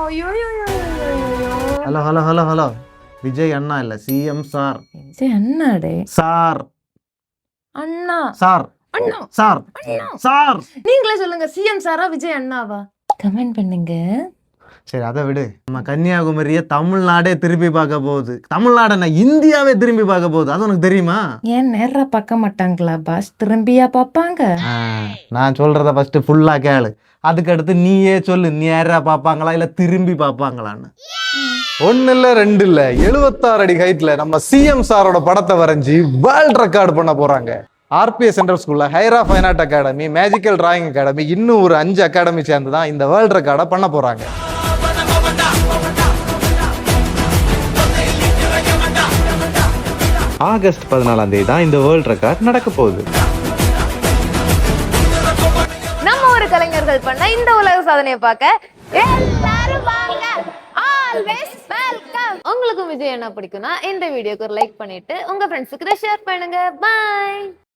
Hello hello hello hello, Vijay அண்ணா இல்ல, CM sir. Vijay அண்ணாடே. சார் அண்ணா. சார் அண்ணா. சார் அண்ணா. சார். நீங்களே சொல்லுங்க, சிஎம் சாரா விஜய் அண்ணாவா? கமெண்ட் பண்ணுங்க. சரி, அதை விடு. நம்ம கன்னியாகுமரிய தமிழ்நாடே திரும்பி பார்க்க போகுது. தமிழ்நாடு என்ன, இந்தியாவே திரும்பி பார்க்க போகுது. அது உனக்கு தெரியுமா? ஏன் நேரா பார்க்க மாட்டாங்களா பாஸ்? திரும்பியா பார்ப்பாங்க? நான் சொல்றத ஃபர்ஸ்ட் ஃபுல்லா கேளு. அதுக்கடுத்து நீயே சொல்லு, நேரா பார்ப்பாங்களா இல்ல திரும்பி பார்ப்பாங்களான்னு. 1 இல்ல 2 இல்ல 76 அடி ஹைட்ல நம்ம சிஎம் சாரோட படத்தை வரைஞ்சி வேர்ல்ட் ரெக்கார்ட் பண்ண போறாங்க. ஆர்பிஎஸ் சென்ட்ரல் ஸ்கூல்ல Hira fine art academy, magical drawing academy, இன்னும் ஒரு 5 அகாடமி சேர்ந்து தான் இந்த வேர்ல்ட் ரெக்கார்டை பண்ண போறாங்க. ஆகஸ்ட் 14ஆம் தேதி தான் இந்த வேர்ல்ட் ரெக்கார்ட் நடக்க போகுது. நம்ம ஒரு கலைஞர்கள் பண்ண இந்த உலக சாதனையை பார்க்க எல்லாரும் வாங்க. Always welcome. உங்களுக்கு விஜய் என்ன பிடிக்கும்னா இந்த வீடியோக்கு ஒரு லைக் பண்ணிட்டு உங்க ஃப்ரெண்ட்ஸுக்கு ஷேர் பண்ணுங்க. பை.